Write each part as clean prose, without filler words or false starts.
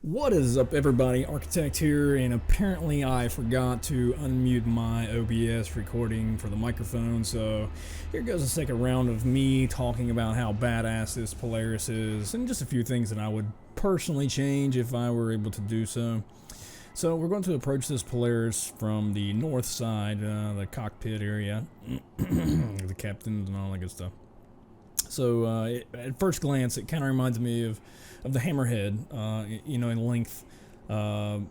What is up, everybody? Architect here, and apparently I forgot to unmute my OBS recording for the microphone, so here goes a second round of me talking about how badass this Polaris is, and just a few things that I would personally change if I were able to do so. So we're going to approach this Polaris from the north side, the cockpit area, the captains and all that good stuff. So at first glance, it kind of reminds me of the Hammerhead, you know, in length, and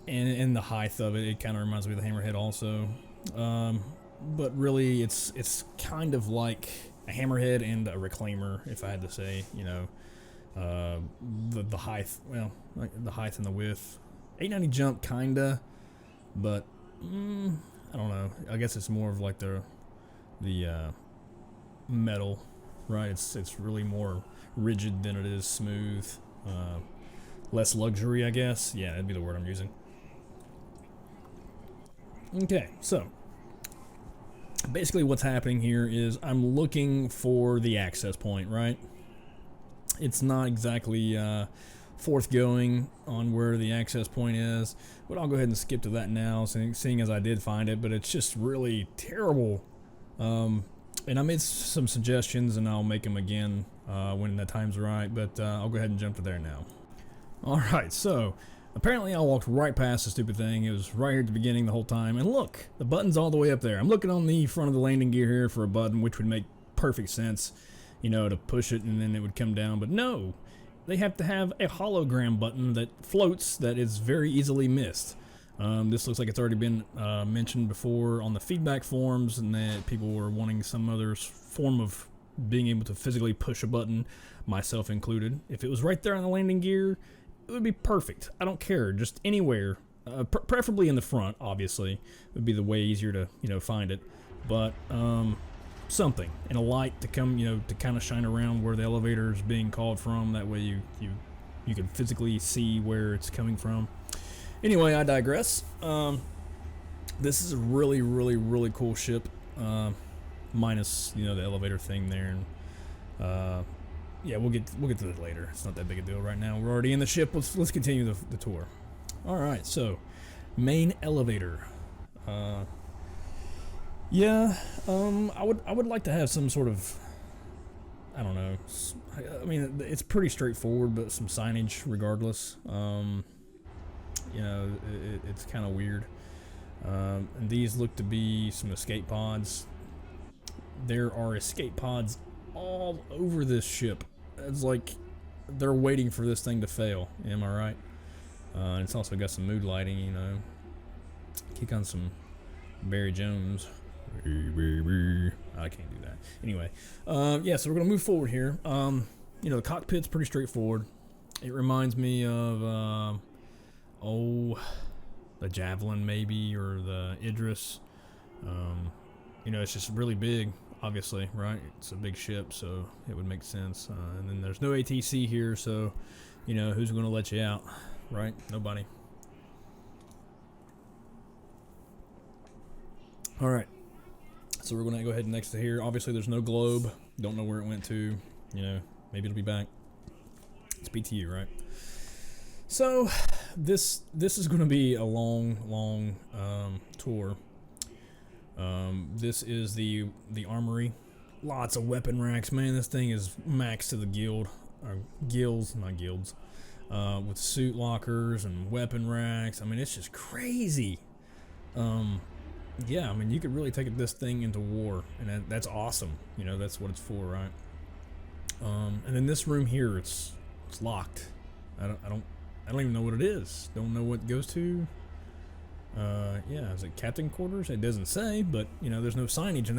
in the height of it. It kind of reminds me of the Hammerhead also. But really, it's kind of like a Hammerhead and a Reclaimer, if I had to say. You know, the height, well, like the height and the width. 890 jump, kinda, but I don't know. I guess it's more of like the metal. Right, it's really more rigid than it is smooth. Less luxury, I guess. Yeah, that'd be the word I'm using. Okay, so basically what's happening here is I'm looking for the access point, right? It's not exactly forthgoing on where the access point is, but I'll go ahead and skip to that now, seeing as I did find it, but it's just really terrible. And I made some suggestions, and I'll make them again when the time's right, but I'll go ahead and jump to there now. Alright, so apparently I walked right past the stupid thing. It was right here at the beginning the whole time, and look, the button's all the way up there. I'm looking on the front of the landing gear here for a button, which would make perfect sense, you know, to push it and then it would come down, but no! They have to have a hologram button that floats that is very easily missed. This looks like it's already been mentioned before on the feedback forums, and that people were wanting some other form of being able to physically push a button, myself included. If it was right there on the landing gear, it would be perfect. I don't care, just anywhere, preferably in the front. Obviously, it would be the way easier to find it, but something and a light to come, to kind of shine around where the elevator is being called from. That way you can physically see where it's coming from. Anyway, I digress. This is a really, really, really cool ship, minus the elevator thing there. And yeah, we'll get to that later. It's not that big a deal right now. We're already in the ship. Let's continue the tour. All right, so main elevator. Yeah, I would like to have some sort of, I don't know. I mean, it's pretty straightforward, but some signage regardless. It's kind of weird. And these look to be some escape pods. There are escape pods all over this ship. It's like they're waiting for this thing to fail. Am I right? It's also got some mood lighting, Kick on some Barry Jones. I can't do that. Anyway, yeah, so we're going to move forward here. The cockpit's pretty straightforward. It reminds me of... the Javelin maybe, or the Idris. It's just really big, obviously, right? It's a big ship, so it would make sense. And then there's no ATC here, so, who's going to let you out, right? Nobody. Alright, so we're going to go ahead next to here. Obviously, there's no globe. Don't know where it went to. Maybe it'll be back. It's BTU, right? So, this is going to be a long tour. This is the armory. Lots of weapon racks. Man, this thing is max to the gills, not guilds. With suit lockers and weapon racks. I mean, it's just crazy. Yeah, I mean, you could really take this thing into war, and that's awesome. That's what it's for, right? And in this room here, it's locked. I don't even know what it is. Don't know what it goes to. Yeah, is it captain quarters? It doesn't say, but there's no signage, and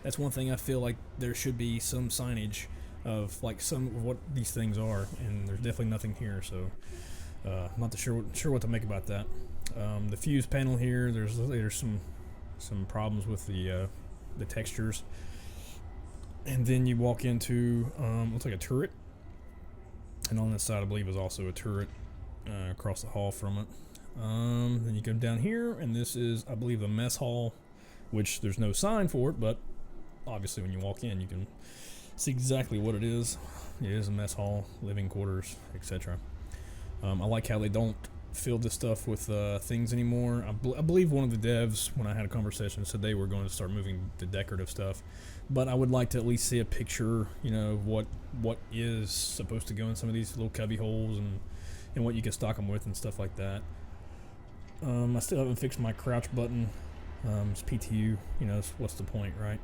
that's one thing I feel like there should be some signage of like some of what these things are, and there's definitely nothing here. So, not sure what to make about that. The fuse panel here, there's some problems with the textures, and then you walk into looks like a turret. And on this side, I believe, is also a turret across the hall from it. Then you come down here, and this is, I believe, the mess hall, which there's no sign for it, but obviously when you walk in, you can see exactly what it is. It is a mess hall, living quarters, etc. I like how they don't fill this stuff with things anymore. I believe one of the devs, when I had a conversation, said they were going to start moving the decorative stuff. But I would like to at least see a picture, you know, of what is supposed to go in some of these little cubby holes and what you can stock them with and stuff like that. I still haven't fixed my crouch button. It's PTU, you know, what's the point, right?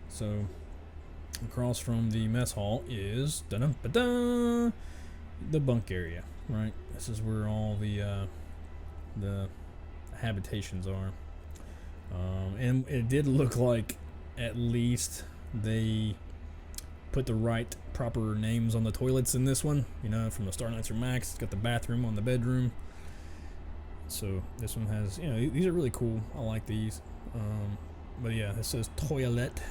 So across from the mess hall is the bunk area, right? This is where all the habitations are. And it did look like at least they put the right proper names on the toilets in this one. You know, from the Starlights or Max, it's got the bathroom on the bedroom. So this one has, you know, these are really cool. I like these. But yeah, it says toilet.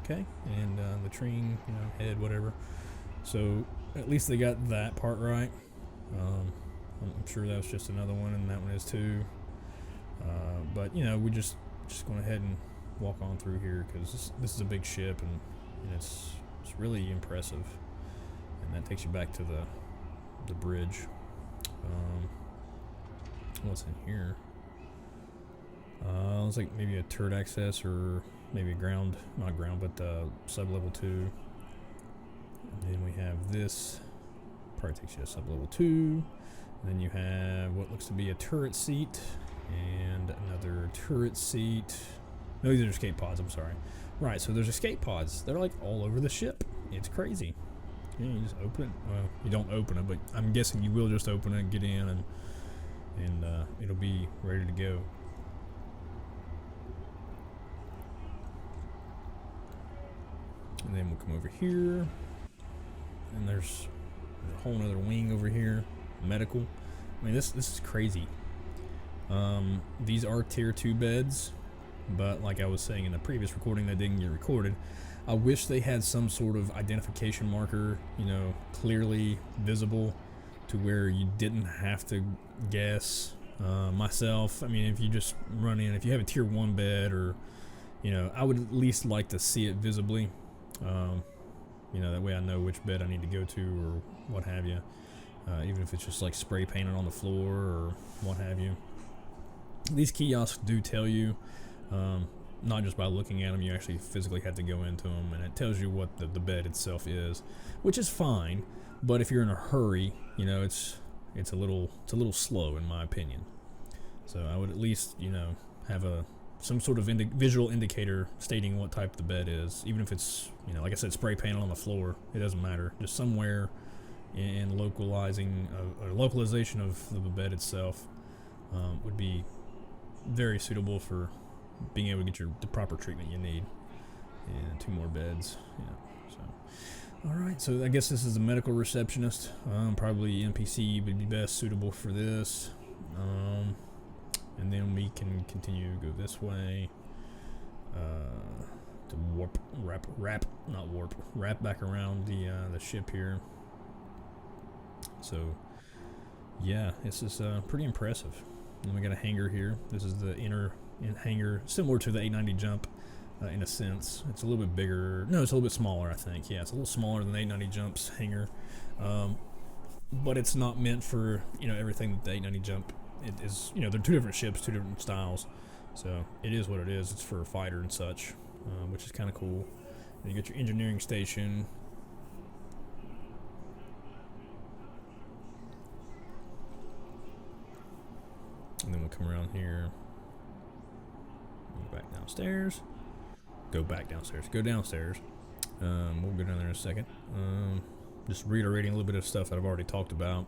Okay, and the latrine, you know, head, whatever. So at least they got that part right. I'm sure that was just another one, and that one is too. But you know, we just going ahead and walk on through here because this is a big ship, and it's really impressive. And that takes you back to the bridge. What's in here? Looks like maybe a turret access or maybe a ground, not ground, but sub-level 2. And then we have this, probably takes you to sub-level 2. And then you have what looks to be a turret seat and another turret seat. No, these are escape pods, I'm sorry. Right, so there's escape pods. They're like all over the ship. It's crazy. Yeah, you just open it. Well, you don't open it, but I'm guessing you will just open it, get in, and it'll be ready to go. And then we'll come over here, and there's a whole other wing over here, medical. I mean, this is crazy. These are tier 2 beds, but like I was saying in the previous recording that didn't get recorded, I wish they had some sort of identification marker, you know, clearly visible to where you didn't have to guess. Myself, I mean, if you just run in, if you have a tier 1 bed, or, you know, I would at least like to see it visibly. You know, that way I know which bed I need to go to or what have you. Even if it's just like spray painted on the floor or what have you. These kiosks do tell you, not just by looking at them, you actually physically have to go into them, and it tells you what the bed itself is, which is fine. But if you're in a hurry, you know, it's a little slow in my opinion. So I would at least, you know, have some sort of visual indicator stating what type the bed is, even if it's, you know, like I said, spray painted on the floor. It doesn't matter. Just somewhere in localization of the bed itself would be very suitable for being able to get the proper treatment you need. And 2 more beds. Yeah. So, all right. So I guess this is the medical receptionist. Probably NPC would be best suitable for this. And then we can continue to go this way to wrap back around the ship here. So yeah, this is pretty impressive. And we got a hangar here. This is the inner hangar, similar to the 890 jump in a sense. It's a little bit bigger. No, it's a little bit smaller, I think. Yeah, it's a little smaller than the 890 jump's hangar. But it's not meant for, you know, everything that the 890 jump. It is, you know, they're 2 different ships, 2 different styles, so it is what it is. It's for a fighter and such, which is kind of cool. And you get your engineering station. And then we'll come around here, go back downstairs, go downstairs. We'll go down there in a second. Just reiterating a little bit of stuff that I've already talked about.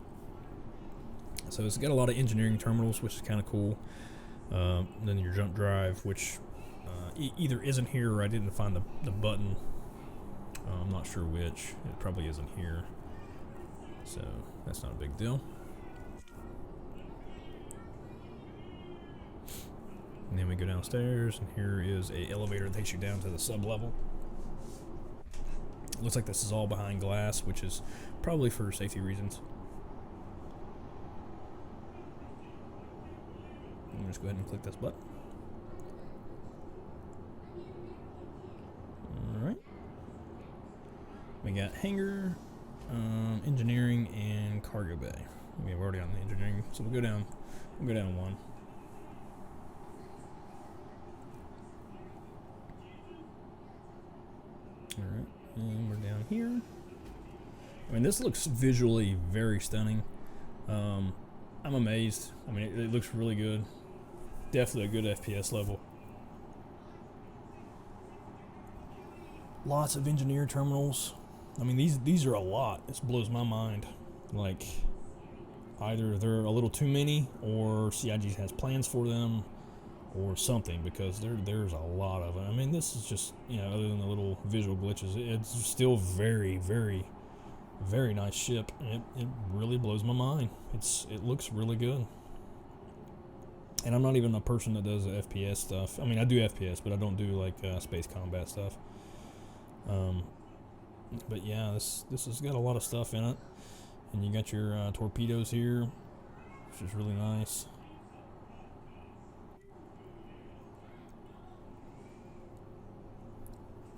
So it's got a lot of engineering terminals, which is kind of cool. Then your jump drive, which either isn't here or I didn't find the button. I'm not sure which. It probably isn't here. So that's not a big deal. And then we go downstairs, and here is a elevator that takes you down to the sub-level. It looks like this is all behind glass, which is probably for safety reasons. Just go ahead and click this button. Alright. We got hangar, engineering, and cargo bay. I mean, we're already on the engineering, so we'll go down. We'll go down one. All right, and we're down here. I mean, this looks visually very stunning. I'm amazed. I mean, it looks really good. Definitely a good FPS level. Lots of engineer terminals. I mean, these are a lot. This blows my mind. Like, either they're a little too many, or CIG has plans for them, or something, because there's a lot of them. I mean, this is just, you know, other than the little visual glitches, it's still very, very, very nice ship. And it really blows my mind. It looks really good. And I'm not even a person that does FPS stuff. I mean, I do FPS, but I don't do like space combat stuff. But yeah, this has got a lot of stuff in it. And you got your torpedoes here, which is really nice.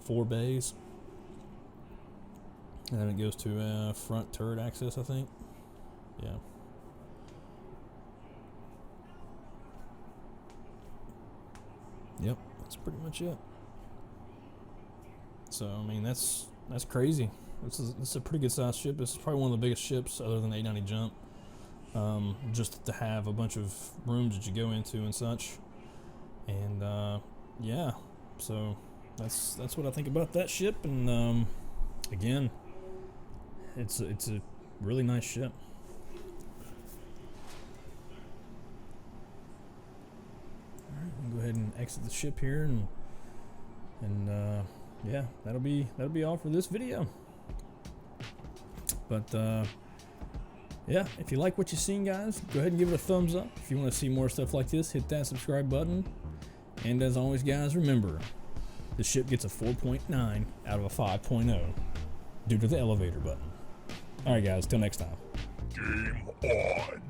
Four bays. And then it goes to front turret access, I think. Yeah. Yep, that's pretty much it. So I mean, that's crazy. This is a pretty good sized ship. This is probably one of the biggest ships other than the 890 Jump. Just to have a bunch of rooms that you go into and such. And yeah, so that's what I think about that ship. And again, it's a really nice ship. All right, we'll go ahead and exit the ship here, and yeah, that'll be all for this video. But yeah, if you like what you've seen, guys, go ahead and give it a thumbs up. If you want to see more stuff like this, hit that subscribe button. And as always, guys, remember, the ship gets a 4.9 out of a 5.0 due to the elevator button. All right, guys, till next time. Game on.